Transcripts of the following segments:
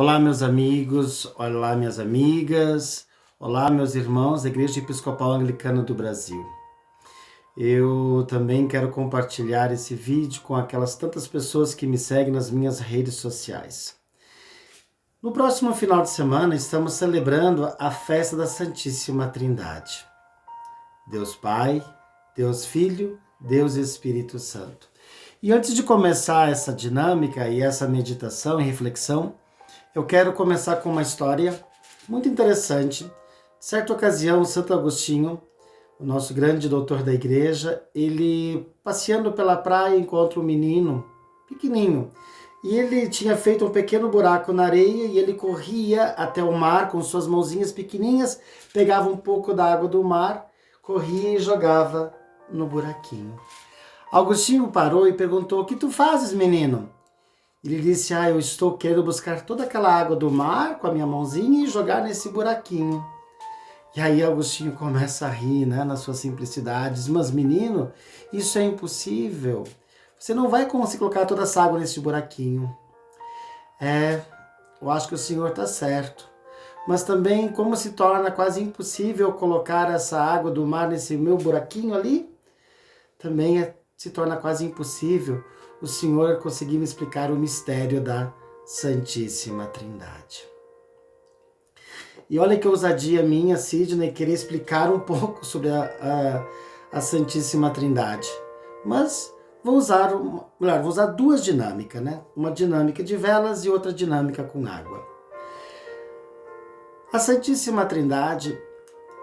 Olá, meus amigos, olá, minhas amigas, olá, meus irmãos da Igreja Episcopal Anglicana do Brasil. Eu também quero compartilhar esse vídeo com aquelas tantas pessoas que me seguem nas minhas redes sociais. No próximo final de semana, estamos celebrando a festa da Santíssima Trindade. Deus Pai, Deus Filho, Deus Espírito Santo. E antes de começar essa dinâmica e essa meditação e reflexão, eu quero começar com uma história muito interessante. Certa ocasião, Santo Agostinho, o nosso grande doutor da igreja, ele passeando pela praia encontra um menino pequenininho. E ele tinha feito um pequeno buraco na areia e ele corria até o mar com suas mãozinhas pequenininhas, pegava um pouco da água do mar, corria e jogava no buraquinho. Agostinho parou e perguntou: "O que tu fazes, menino?" Ele disse: "Eu estou querendo buscar toda aquela água do mar com a minha mãozinha e jogar nesse buraquinho." E aí Agostinho começa a rir, na sua simplicidade. Diz: "Mas menino, isso é impossível. Você não vai conseguir colocar toda essa água nesse buraquinho." Eu acho que o senhor está certo. Mas também, como se torna quase impossível colocar essa água do mar nesse meu buraquinho ali, também se torna quase impossível o Senhor conseguir me explicar o mistério da Santíssima Trindade. E olha que ousadia minha, Sidney, querer explicar um pouco sobre a Santíssima Trindade. Mas vou usar duas dinâmicas, Uma dinâmica de velas e outra dinâmica com água. A Santíssima Trindade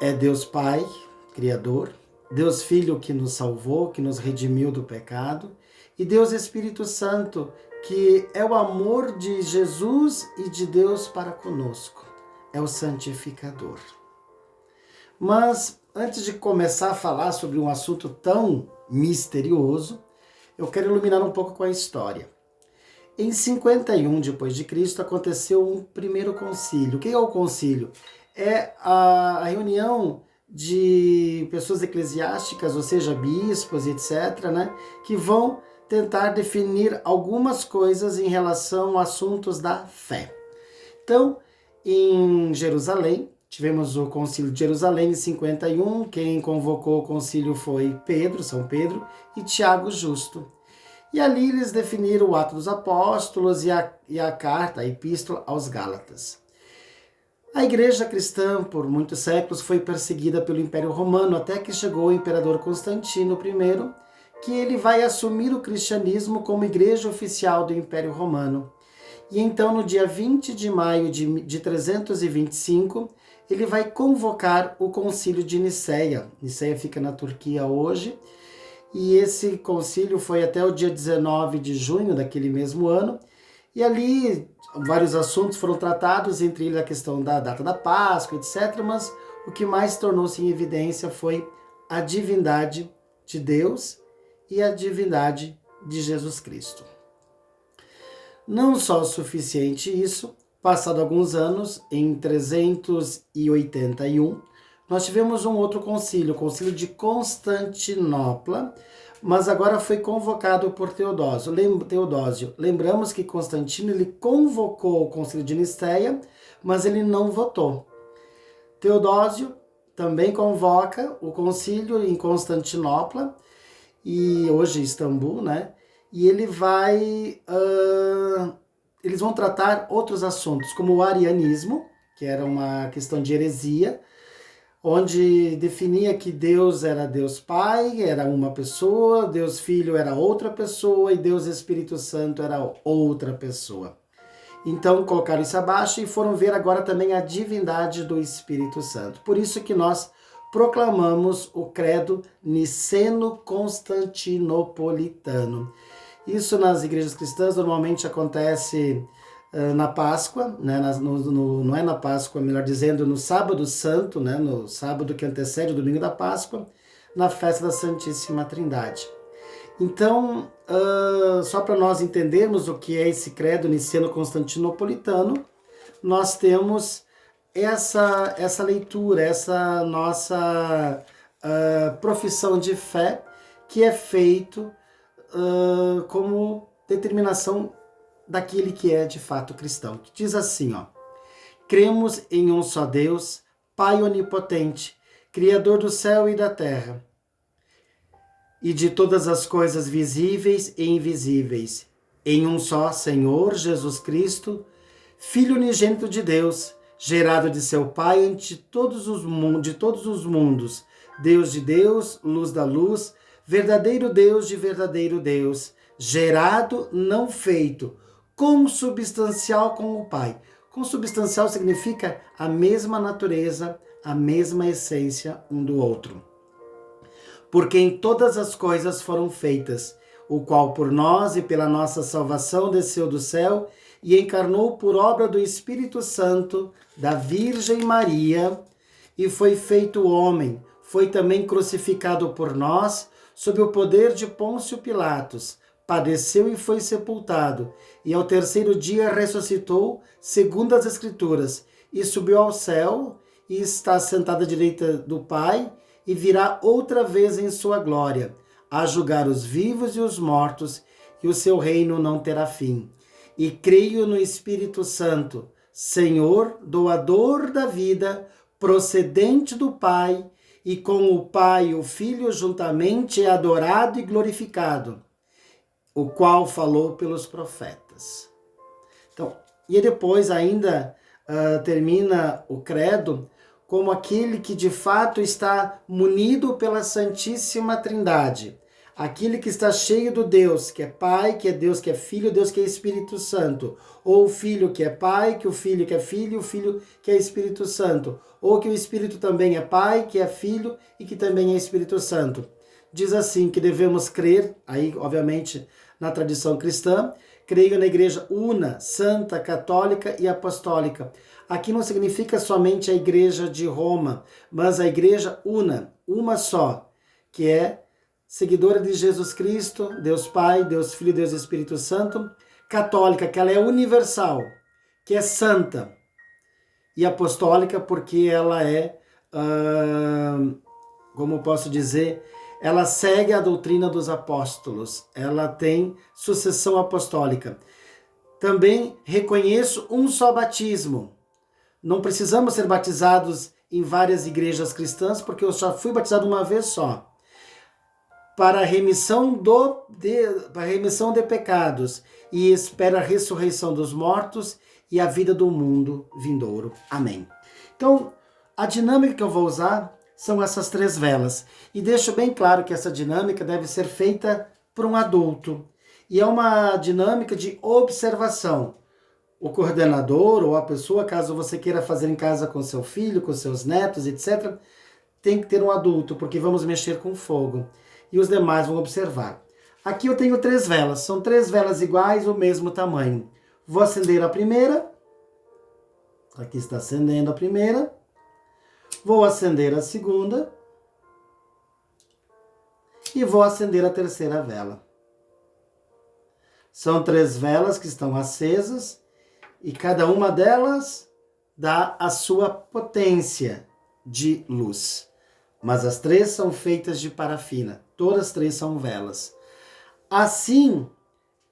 é Deus Pai, Criador, Deus Filho que nos salvou, que nos redimiu do pecado, e Deus Espírito Santo, que é o amor de Jesus e de Deus para conosco. É o santificador. Mas, antes de começar a falar sobre um assunto tão misterioso, eu quero iluminar um pouco com a história. Em 51 d.C. aconteceu um primeiro concílio. O que é o concílio? É a reunião de pessoas eclesiásticas, ou seja, bispos, etc., que vão tentar definir algumas coisas em relação a assuntos da fé. Então, em Jerusalém, tivemos o Concílio de Jerusalém em 51, quem convocou o concílio foi São Pedro e Tiago Justo. E ali eles definiram o Ato dos Apóstolos e a carta, a Epístola aos Gálatas. A igreja cristã, por muitos séculos, foi perseguida pelo Império Romano, até que chegou o imperador Constantino I, que ele vai assumir o cristianismo como igreja oficial do Império Romano. E então, no dia 20 de maio de 325, ele vai convocar o concílio de Niceia. Niceia fica na Turquia hoje, e esse concílio foi até o dia 19 de junho daquele mesmo ano, e ali vários assuntos foram tratados, entre eles a questão da data da Páscoa, etc., mas o que mais tornou-se em evidência foi a divindade de Deus e a divindade de Jesus Cristo. Não só o suficiente isso, passado alguns anos, em 381, nós tivemos um outro concílio, o concílio de Constantinopla, mas agora foi convocado por Teodósio. Lembramos que Constantino ele convocou o concílio de Niceia, mas ele não votou. Teodósio também convoca o concílio em Constantinopla, e hoje Istambul, e ele eles vão tratar outros assuntos, como o arianismo, que era uma questão de heresia, onde definia que Deus era Deus Pai, era uma pessoa, Deus Filho era outra pessoa e Deus Espírito Santo era outra pessoa. Então colocaram isso abaixo e foram ver agora também a divindade do Espírito Santo. Por isso que nós proclamamos o credo niceno-constantinopolitano. Isso nas igrejas cristãs normalmente acontece na Páscoa, não é na Páscoa, melhor dizendo, no Sábado Santo, no sábado que antecede o domingo da Páscoa, na festa da Santíssima Trindade. Então, só para nós entendermos o que é esse credo niceno-constantinopolitano, nós temos essa leitura, essa nossa profissão de fé, que é feito como determinação daquele que é de fato cristão, que diz assim, ó: cremos em um só Deus, Pai onipotente, Criador do céu e da terra, e de todas as coisas visíveis e invisíveis, em um só Senhor Jesus Cristo, Filho unigênito de Deus, gerado de seu Pai antes de todos os mundos, Deus de Deus, luz da luz, verdadeiro Deus de verdadeiro Deus, gerado, não feito, consubstancial com o Pai. Consubstancial significa a mesma natureza, a mesma essência um do outro. Por quem todas as coisas foram feitas, o qual por nós e pela nossa salvação desceu do céu e encarnou por obra do Espírito Santo da Virgem Maria e foi feito homem, foi também crucificado por nós sob o poder de Pôncio Pilatos, padeceu e foi sepultado, e ao terceiro dia ressuscitou, segundo as Escrituras, e subiu ao céu, e está sentado à direita do Pai, e virá outra vez em sua glória, a julgar os vivos e os mortos, e o seu reino não terá fim. E creio no Espírito Santo, Senhor, doador da vida, procedente do Pai, e com o Pai e o Filho juntamente é adorado e glorificado, o qual falou pelos profetas. Então, e depois ainda termina o credo como aquele que de fato está munido pela Santíssima Trindade, aquele que está cheio do Deus, que é Pai, que é Deus, que é Filho, Deus que é Espírito Santo, ou o Filho que é Pai, que o Filho que é Filho, e o Filho que é Espírito Santo, ou que o Espírito também é Pai, que é Filho e que também é Espírito Santo. Diz assim que devemos crer, aí obviamente na tradição cristã, creio na Igreja una, santa, católica e apostólica. Aqui não significa somente a Igreja de Roma, mas a Igreja una, uma só, que é seguidora de Jesus Cristo, Deus Pai, Deus Filho, Deus Espírito Santo, católica, que ela é universal, que é santa, e apostólica porque ela é, como posso dizer, ela segue a doutrina dos apóstolos, ela tem sucessão apostólica. Também reconheço um só batismo. Não precisamos ser batizados em várias igrejas cristãs, porque eu só fui batizado uma vez só. Para a remissão de pecados, e espera a ressurreição dos mortos e a vida do mundo vindouro. Amém. Então, a dinâmica que eu vou usar são essas 3 velas. E deixo bem claro que essa dinâmica deve ser feita por um adulto. E é uma dinâmica de observação. O coordenador ou a pessoa, caso você queira fazer em casa com seu filho, com seus netos, etc., tem que ter um adulto, porque vamos mexer com fogo. E os demais vão observar. Aqui eu tenho 3 velas. São 3 velas iguais, o mesmo tamanho. Vou acender a primeira. Aqui está acendendo a primeira. Vou acender a segunda. E vou acender a terceira vela. São 3 velas que estão acesas. E cada uma delas dá a sua potência de luz. Mas as 3 são feitas de parafina. Todas 3 são velas. Assim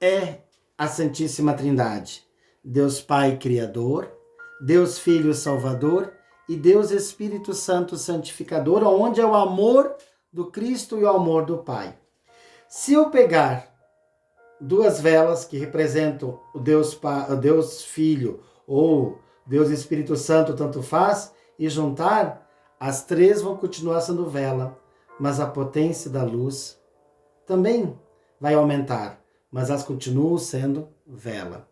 é a Santíssima Trindade. Deus Pai Criador, Deus Filho Salvador e Deus Espírito Santo Santificador, onde é o amor do Cristo e o amor do Pai. Se eu pegar 2 velas que representam o Deus Filho ou Deus Espírito Santo, tanto faz, e juntar, as 3 vão continuar sendo vela, mas a potência da luz também vai aumentar, mas elas continuam sendo vela.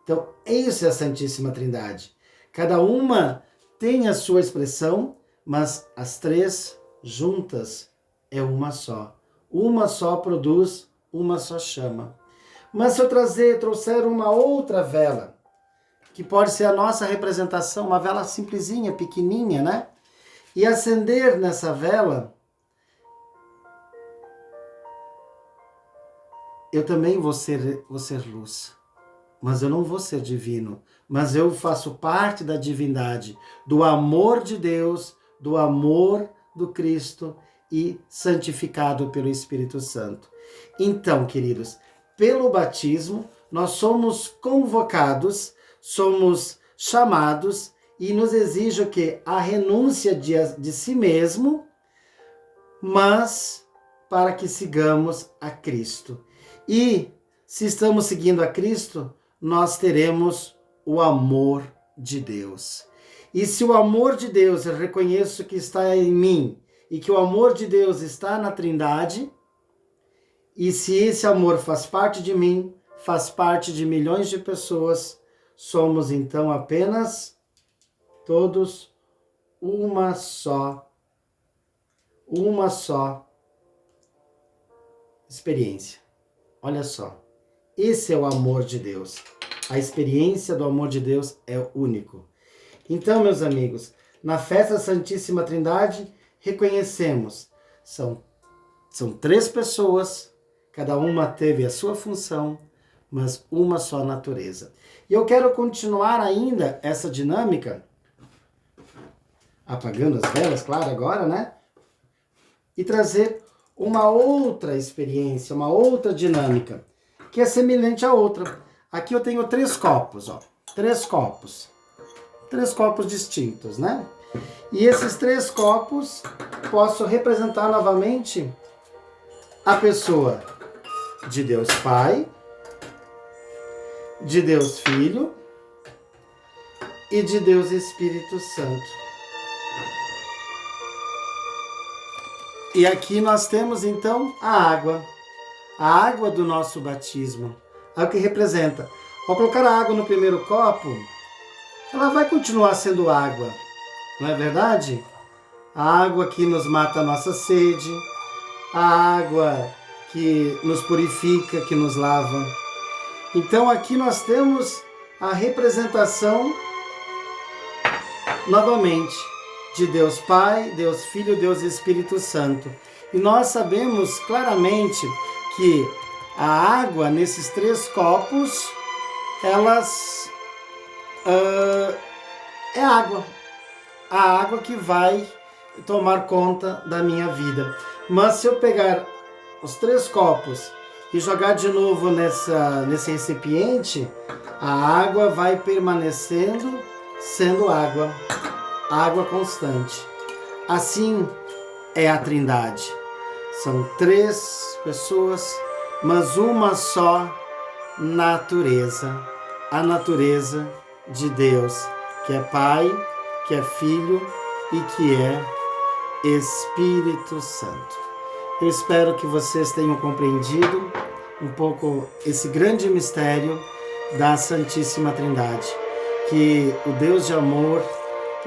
Então, isso é a Santíssima Trindade. Cada uma tem a sua expressão, mas as 3 juntas é uma só. Uma só produz, uma só chama. Mas se eu trouxer uma outra vela, que pode ser a nossa representação, uma vela simplesinha, pequenininha, né? E acender nessa vela, eu também vou ser luz. Mas eu não vou ser divino. Mas eu faço parte da divindade, do amor de Deus, do amor do Cristo e santificado pelo Espírito Santo. Então, queridos, pelo batismo, nós somos convocados, somos chamados e nos exige o quê? A renúncia de si mesmo, mas para que sigamos a Cristo. E se estamos seguindo a Cristo, nós teremos o amor de Deus. E se o amor de Deus, eu reconheço que está em mim, e que o amor de Deus está na Trindade, e se esse amor faz parte de mim, faz parte de milhões de pessoas, somos então apenas todos uma só experiência. Olha só, esse é o amor de Deus. A experiência do amor de Deus é único. Então, meus amigos, na festa da Santíssima Trindade, reconhecemos, são 3 pessoas, cada uma teve a sua função, mas uma só natureza. E eu quero continuar ainda essa dinâmica, apagando as velas, claro, agora, né? E trazer uma outra experiência, uma outra dinâmica, que é semelhante à outra. Aqui eu tenho 3 copos, ó. 3 copos. 3 copos distintos, né? E esses 3 copos posso representar novamente a pessoa de Deus Pai, de Deus Filho e de Deus Espírito Santo. E aqui nós temos então a água do nosso batismo, é o que representa. Ao colocar a água no primeiro copo, ela vai continuar sendo água, não é verdade? A água que nos mata a nossa sede, a água que nos purifica, que nos lava. Então aqui nós temos a representação, novamente, de Deus Pai, Deus Filho, Deus Espírito Santo. E nós sabemos claramente que a água nesses 3 copos, elas é água. A água que vai tomar conta da minha vida. Mas se eu pegar os 3 copos e jogar de novo nesse recipiente, a água vai permanecendo sendo água. Água constante. Assim é a Trindade. São 3 pessoas, mas uma só natureza. A natureza de Deus, que é Pai, que é Filho e que é Espírito Santo. Eu espero que vocês tenham compreendido um pouco esse grande mistério da Santíssima Trindade. Que o Deus de amor,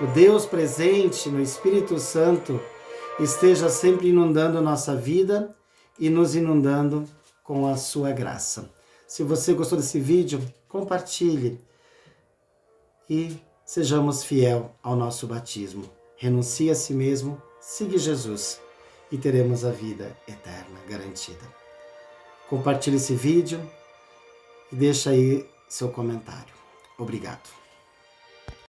o Deus presente no Espírito Santo, esteja sempre inundando a nossa vida e nos inundando com a sua graça. Se você gostou desse vídeo, compartilhe e sejamos fiel ao nosso batismo. Renuncie a si mesmo, siga Jesus e teremos a vida eterna garantida. Compartilhe esse vídeo e deixa aí seu comentário. Obrigado.